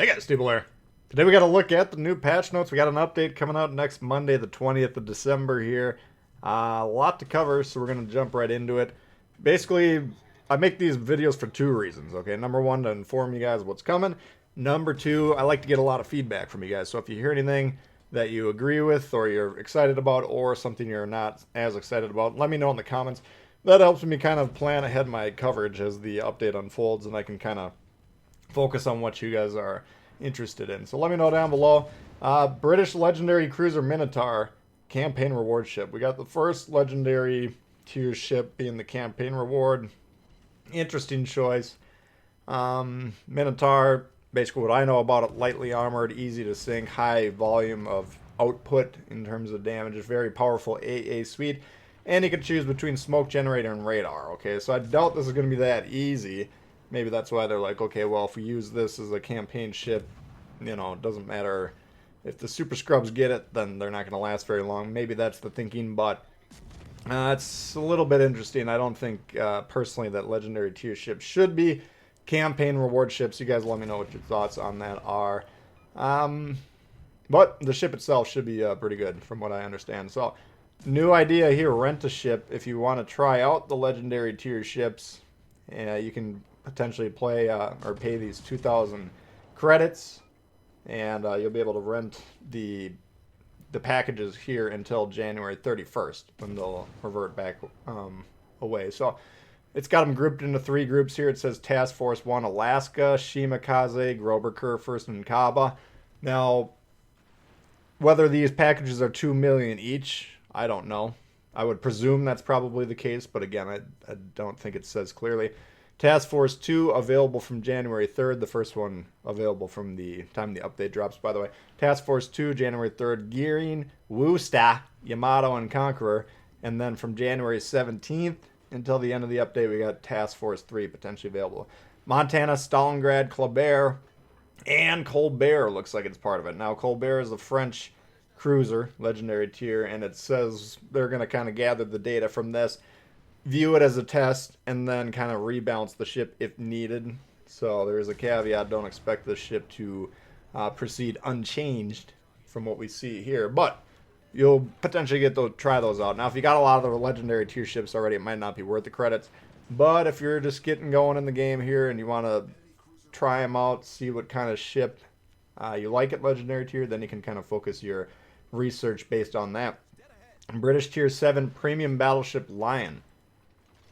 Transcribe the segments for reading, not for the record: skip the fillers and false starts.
Hey guys, Tbull here. Today we got to look at the new patch notes. We got an update coming out next Monday, the 20th of December here. A lot to cover, so we're going to jump right into it. Basically, I make these videos for two reasons, okay? Number one, to inform you guys what's coming. Number two, I like to get a lot of feedback from you guys. So if you hear anything that you agree with or you're excited about or something you're not as excited about, let me know in the comments. That helps me kind of plan ahead my coverage as the update unfolds, and I can kind of focus on what you guys are interested in. So let me know down below. British legendary cruiser Minotaur campaign reward ship. We got the first legendary tier ship being the campaign reward. Interesting choice. Minotaur, basically what I know about it, lightly armored, easy to sink, high volume of output in terms of damage. It's very powerful AA suite. And you can choose between smoke generator and radar. Okay, so I doubt this is going to be that easy. Maybe that's why they're like, okay, well, if we use this as a campaign ship, you know, it doesn't matter. If the super scrubs get it, then they're not going to last very long. Maybe that's the thinking, but it's a little bit interesting. I don't think, personally, that legendary tier ships should be campaign reward ships. You guys let me know what your thoughts on that are. But the ship itself should be pretty good, from what I understand. So, new idea here, rent a ship. If you want to try out the legendary tier ships, you can potentially play or pay these 2,000 credits, and you'll be able to rent the packages here until January 31st, when they'll revert back away. So it's got them grouped into three groups here. It says Task Force 1 Alaska, Shimakaze, Grover First, and Kaba. Now, whether these packages are 2 million each, I don't know. I would presume that's probably the case, but again, I don't think it says clearly. Task Force 2 available from January 3rd. The first one available from the time the update drops, by the way. Task Force 2, January 3rd, Gearing, Wusta, Yamato, and Conqueror. And then from January 17th until the end of the update, we got Task Force 3 potentially available. Montana, Stalingrad, Colbert, and Colbert looks like it's part of it. Now, Colbert is a French cruiser, legendary tier, and it says they're going to kind of gather the data from this, view it as a test, and then kind of rebalance the ship if needed. So there is a caveat. Don't expect the ship to proceed unchanged from what we see here, but you'll potentially get to try those out. Now, if you got a lot of the legendary tier ships already, it might not be worth the credits, but if you're just getting going in the game here and you want to try them out, see what kind of ship you like at legendary tier, then you can kind of focus your research based on that. British tier 7 premium battleship Lion.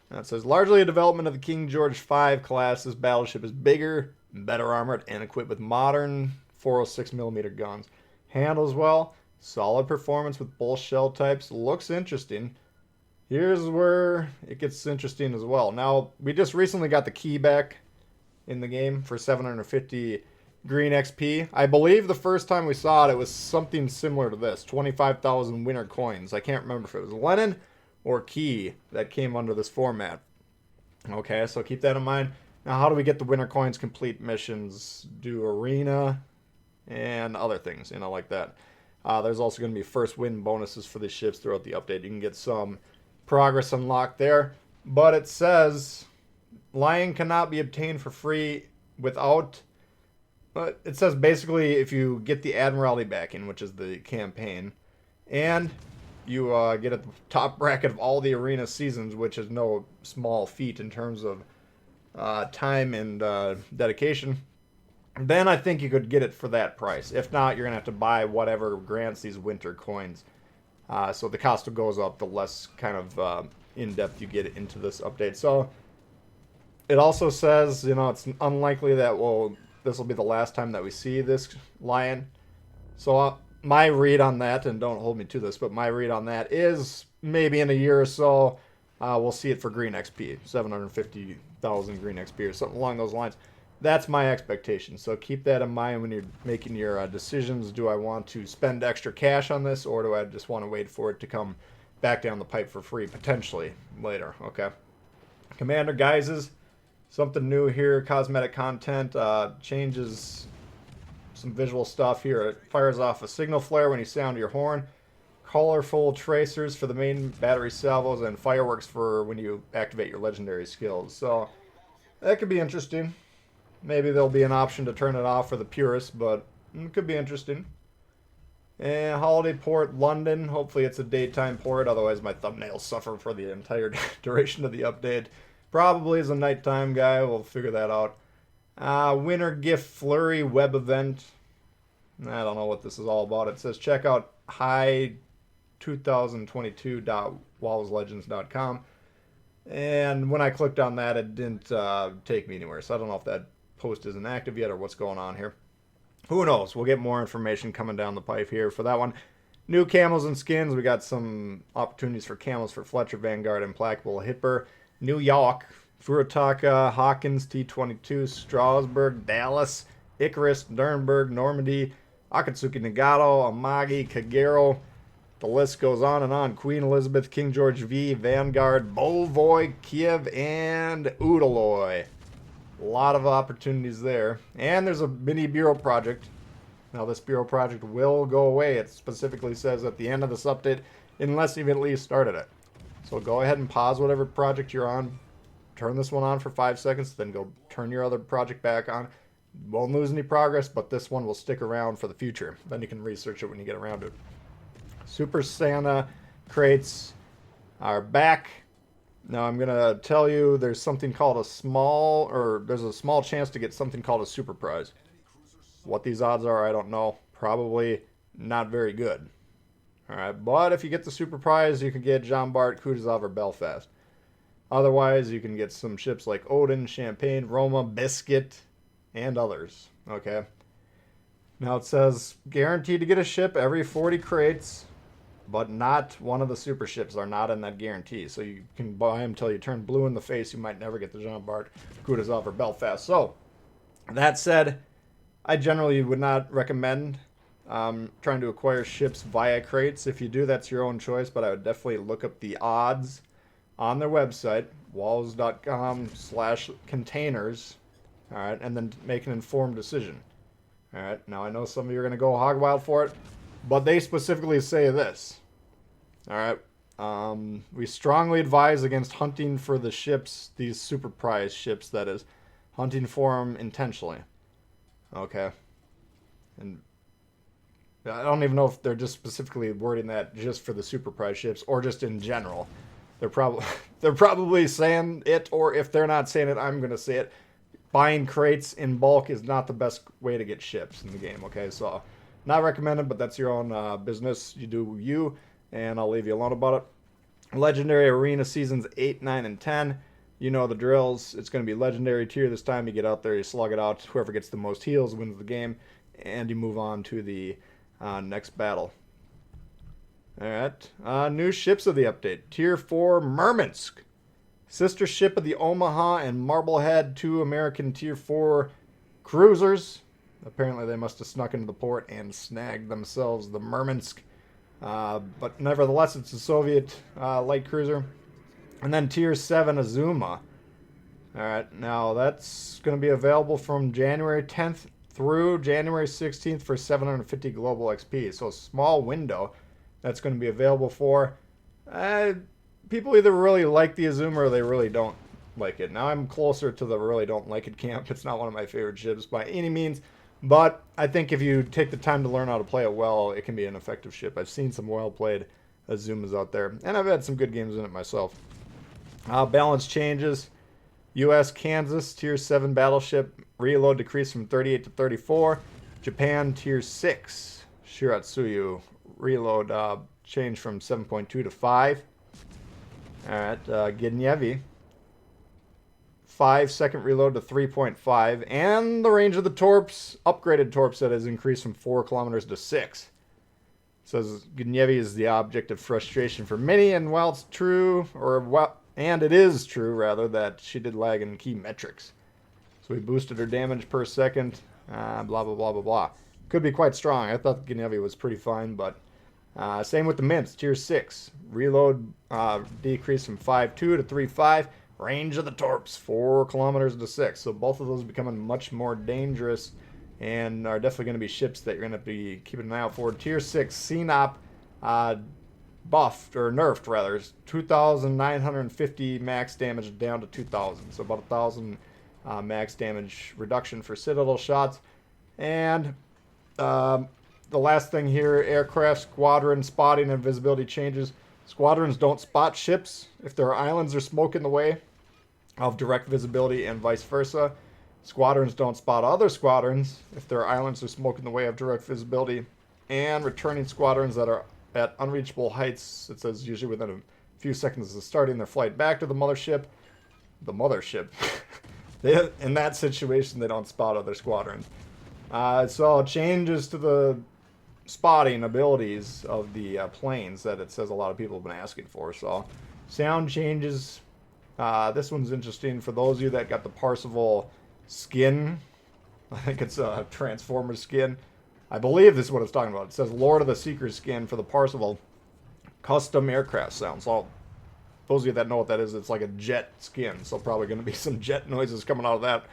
Now it says, largely a development of the King George V class, this battleship is bigger, better armored, and equipped with modern 406mm guns. Handles well, solid performance with both shell types, looks interesting. Here's where it gets interesting as well. Now, we just recently got the key back in the game for 750 green XP. I believe the first time we saw it, it was something similar to this, 25,000 winter coins. I can't remember if it was Lenin or key that came under this format. Okay, so keep that in mind. Now, how do we get the winter coins? Complete missions, do arena, and other things, you know, like that. There's also going to be first win bonuses for the ships throughout the update. You can get some progress unlocked there, but it says Lion cannot be obtained for free without, but it says basically if you get the Admiralty backing, which is the campaign, and you get at the top bracket of all the arena seasons, which is no small feat in terms of time and dedication, then I think you could get it for that price. If not, you're going to have to buy whatever grants these winter coins. So the cost goes up the less kind of in-depth you get into this update. So it also says, you know, it's unlikely that this will be the last time that we see this Lion. So my read on that, and don't hold me to this, but my read on that is maybe in a year or so, we'll see it for green XP, 750,000 green XP or something along those lines. That's my expectation. So keep that in mind when you're making your decisions. Do I want to spend extra cash on this, or do I just want to wait for it to come back down the pipe for free, potentially later? Okay. Commander Guises, something new here. Cosmetic content, changes some visual stuff here. It fires off a signal flare when you sound your horn, colorful tracers for the main battery salvos, and fireworks for when you activate your legendary skills. So that could be interesting. Maybe there'll be an option to turn it off for the purists, but it could be interesting. And holiday port London. Hopefully it's a daytime port, otherwise my thumbnails suffer for the entire duration of the update. Probably is a nighttime guy. We'll figure that out. Winter gift flurry web event. I don't know what this is all about. It says check out high2022.wowslegends.com. And when I clicked on that, it didn't take me anywhere. So I don't know if that post isn't active yet or what's going on here. Who knows? We'll get more information coming down the pipe here for that one. New camos and skins. We got some opportunities for camos for Fletcher, Vanguard, Implacable, Hipper, New York, Furataka, Hawkins, T22, Strasbourg, Dallas, Icarus, Nuremberg, Normandy, Akatsuki Nagato, Amagi, Kagero. The list goes on and on. Queen Elizabeth, King George V, Vanguard, Bovoy, Kiev, and Udaloy. A lot of opportunities there. And there's a mini bureau project. Now this bureau project will go away. It specifically says at the end of this update, unless you've at least started it. So go ahead and pause whatever project you're on. Turn this one on for 5 seconds, then go turn your other project back on. Won't lose any progress, but this one will stick around for the future. Then you can research it when you get around to it. Super Santa crates are back. Now I'm going to tell you there's something called there's a small chance to get something called a super prize. What these odds are, I don't know. Probably not very good. Alright, but if you get the super prize, you can get Jean Bart, Kutuzov, or Belfast. Otherwise, you can get some ships like Odin, Champagne, Roma, Biscuit, and others. Okay. Now it says guaranteed to get a ship every 40 crates. But not one of the super ships are not in that guarantee. So you can buy them until you turn blue in the face. You might never get the Jean Bart, Kutuzov, or Belfast. So, that said, I generally would not recommend trying to acquire ships via crates. If you do, that's your own choice. But I would definitely look up the odds on their website, wows.com/containers. Alright, and then make an informed decision. Alright, now I know some of you are going to go hog wild for it. But they specifically say this. Alright. We strongly advise against hunting for the ships, these super prize ships, that is. Hunting for them intentionally. Okay. And I don't even know if they're just specifically wording that just for the super prize ships or just in general. They're probably saying it, or if they're not saying it, I'm going to say it. Buying crates in bulk is not the best way to get ships in the game, okay? So, not recommended, but that's your own business. You do you, and I'll leave you alone about it. Legendary Arena Seasons 8, 9, and 10. You know the drills. It's going to be Legendary tier this time. You get out there, you slug it out. Whoever gets the most heals wins the game, and you move on to the next battle. Alright. New ships of the update. Tier 4 Murmansk. Sister ship of the Omaha and Marblehead, 2 American Tier 4 cruisers. Apparently they must have snuck into the port and snagged themselves the Murmansk. But nevertheless, it's a Soviet light cruiser. And then Tier 7 Azuma. Alright, now that's going to be available from January 10th through January 16th for 750 global XP. So a small window that's going to be available for. People either really like the Azuma or they really don't like it. Now I'm closer to the really don't like it camp. It's not one of my favorite ships by any means. But I think if you take the time to learn how to play it well, it can be an effective ship. I've seen some well-played Azumas out there, and I've had some good games in it myself. Balance changes. U.S. Kansas Tier 7 battleship reload decreased from 38 to 34. Japan Tier 6 Shiratsuyu reload changed from 7.2 to 5. Alright, Gnievy 5-second reload to 3.5, and the range of the torps, upgraded torp set, has increased from 4 kilometers to 6. It says Gnievy is the object of frustration for many, and while it's true, and it is true rather, that she did lag in key metrics. So we boosted her damage per second, blah blah blah blah blah. Could be quite strong. I thought Gnievy was pretty fine, but same with the Mints, Tier 6. Reload decreased from 5.2 to 3.5. Range of the torps, 4 kilometers to 6. So both of those becoming much more dangerous and are definitely going to be ships that you're going to be keeping an eye out for. Tier 6 CNOP buffed, or nerfed rather, 2,950 max damage down to 2,000. So about 1,000 max damage reduction for Citadel shots. And the last thing here, aircraft, squadron, spotting, and visibility changes. Squadrons don't spot ships if there are islands or smoke in the way of direct visibility, and vice versa. Squadrons don't spot other squadrons if there are islands or smoke in the way of direct visibility. And returning squadrons that are at unreachable heights, it says usually within a few seconds of starting their flight back to the mothership. The mothership. In that situation, they don't spot other squadrons. So changes to the spotting abilities of the planes that it says a lot of people have been asking for. So sound changes. This one's interesting for those of you that got the Parsifal skin. I think it's a Transformer skin. I believe this is what it's talking about. It says Lord of the Seeker skin for the Parsifal custom aircraft sounds. So those of you that know what that is, it's like a jet skin. So probably going to be some jet noises coming out of that.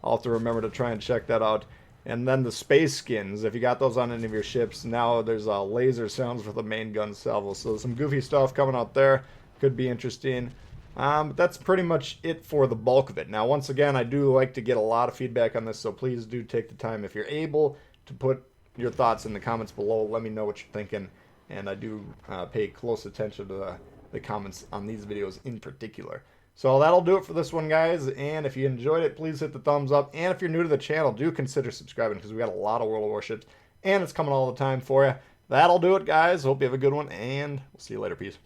I'll have to remember to try and check that out. And then the space skins, if you got those on any of your ships, now there's laser sounds for the main gun salvo. So some goofy stuff coming out there. Could be interesting. But that's pretty much it for the bulk of it. Now, once again, I do like to get a lot of feedback on this, so please do take the time, if you're able, to put your thoughts in the comments below. Let me know what you're thinking. And I do pay close attention to the comments on these videos in particular. So that'll do it for this one, guys. And if you enjoyed it, please hit the thumbs up. And if you're new to the channel, do consider subscribing, because we got a lot of World of Warships, and it's coming all the time for you. That'll do it, guys. Hope you have a good one, and we'll see you later. Peace.